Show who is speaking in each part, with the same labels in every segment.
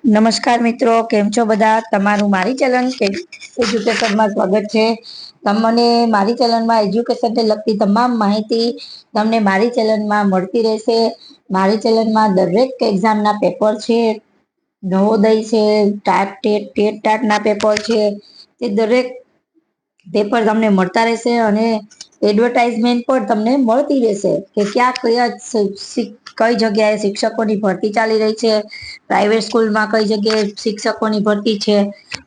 Speaker 1: નમસ્કાર મિત્રો, કેમ છો બધા? તમારું મારી ચેનલ એજ્યુકેશનમાં સ્વાગત છે. તમને મારી ચેનલમાં એજ્યુકેશનને લગતી તમામ માહિતી તમને મારી ચેનલમાં મળતી રહેશે. મારી ચેનલમાં દરેક એક્ઝામના પેપર છે, નવોદય છે, ટેટ ટાટના પેપર છે, તે દરેક પેપર તમને મળતા રહેશે અને એડવર્ટાઇઝમેન્ટ પણ તમને મળતી રહેશે કે કઈ જગ્યાએ શિક્ષકોની ભરતી ચાલી રહી છે, પ્રાઇવેટ સ્કૂલમાં કઈ જગ્યાએ શિક્ષકોની ભરતી છે,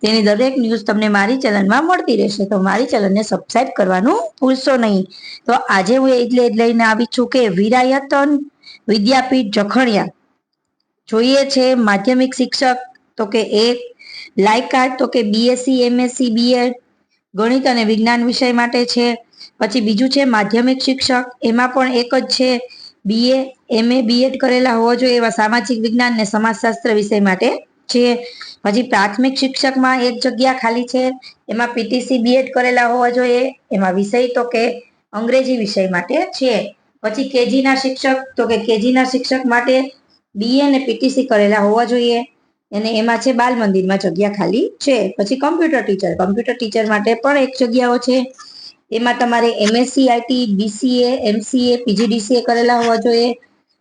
Speaker 1: તેની દરેક ન્યૂઝ તમને મારી ચેનલમાં મળતી રહેશે. તો મારી ચેનલને સબસ્ક્રાઇબ કરવાનું ભૂલશો નહીં. તો આજે હું એટલે લઈને આવી છું કે વિરાયતન વિદ્યાપીઠ જખણિયા જોઈએ છે માધ્યમિક શિક્ષક તો કે એક, લાયકાત તો કે બીએસસી, એમએસસી, બીએડ ગણિત અને વિજ્ઞાન વિષય માટે છે. પછી બીજું છે માધ્યમિક શિક્ષક, એમાં પણ એક જ છે બીએ, એમએ, બીએડ કરેલા હોવા જોઈએ એવા સામાજિક વિજ્ઞાન ને સમાજશાસ્ત્ર વિષય માટે છે. પછી પ્રાથમિક શિક્ષકમાં એક જગ્યા ખાલી છે, એમાં પીટીસી બીએડ કરેલા હોવા જોઈએ, એમાં વિષય તો કે અંગ્રેજી વિષય માટે છે. પછી કેજીના શિક્ષક તો કે કેજીના શિક્ષક માટે બીએ અને પીટીસી કરેલા હોવા જોઈએ અને એમાં છે બાલ મંદિરમાં જગ્યા ખાલી છે. પછી કમ્પ્યુટર ટીચર માટે પણ એક જગ્યાઓ છે, એમાં તમારે MSc IT, BCA, MCA, PGDCA કરેલા હોવા જોઈએ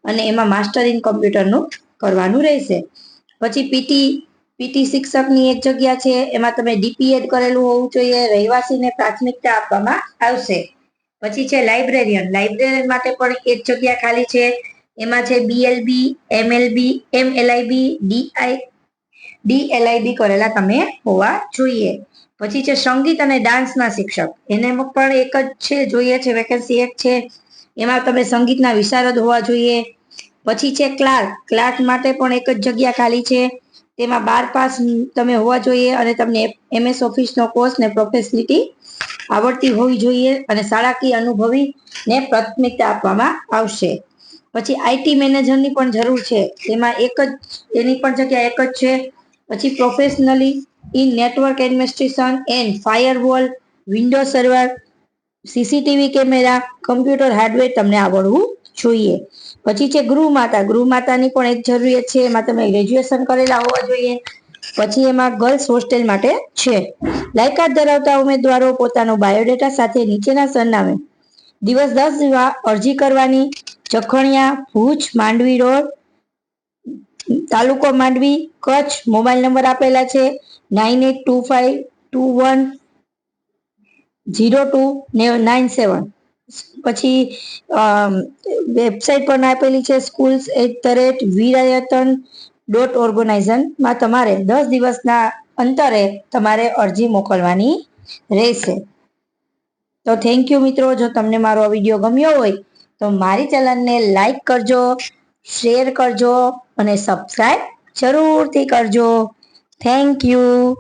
Speaker 1: અને એમાં માસ્ટર ઇન કોમ્પ્યુટરનું કરવાનું રહેશે. પછી પીટી શિક્ષકની એક જગ્યા છે, એમાં તમે ડીપીએડ કરેલું હોવું જોઈએ, રહેવાસીને પ્રાથમિકતા આપવામાં આવશે. પછી છે લાઇબ્રેરિયન માટે પણ એક જગ્યા ખાલી છે, એમાં છે બીએલબી, એમએલબી, એમએલઆઈબી, ડીએલઆઈબી કરેલા તમે હોવા જોઈએ. પછી છે સંગીત અને ડાન્સના શિક્ષક, એને પણ એક જ છે, જોઈએ છે વેકેન્સી એક છે, એમાં તમે સંગીતના વિશારદ હોવા જોઈએ. પછી છે ક્લાર્ક માટે પણ એક જ જગ્યા ખાલી છે, તેમાં 12 પાસ તમે હોવા જોઈએ અને તમને એમએસ ઓફિસનો કોર્સ ને પ્રોફેશનલિટી આવડતી હોવી જોઈએ અને શાળાકીય અનુભવી ને પ્રાથમિકતા આપવામાં આવશે. પછી આઈટી મેનેજરની પણ જરૂર છે, એમાં એની પણ જગ્યા એક જ છે. પછી professionally in network administration and firewall, Windows server, CCTV camera, computer hardware તમને આવડવું જોઈએ. પછી છે ગૃહમાતાની પણ એક જરૂરિયાત છે, એમાં તમે ગ્રેજ્યુએશન કરેલા હોવા જોઈએ. પછી એમાં ગર્લ્સ હોસ્ટેલ માટે છે. લાયકાત ધરાવતા ઉમેદવારો પોતાનો બાયોડેટા સાથે નીચેના સરનામે દિવસ 10 અરજી કરવાની. જખણિયા, ભુજ, માંડવી રોડ, તાલુકો માંડવી, કચ્છ. મોબાઈલ નંબર આપેલા છે 9825210297. પછી વેબસાઇટ પણ આપેલી છે schools@virayatn.org. તમારે 10 દિવસના અંતરે તમારે અરજી મોકલવાની રહેશે. તો થેન્ક યુ મિત્રો. જો તમને મારો આ વિડીયો ગમ્યો હોય તો મારી ચેનલને લાઈક કરજો, શેર કરજો અને સબસ્ક્રાઈબ જરૂરથી કરજો. Thank you.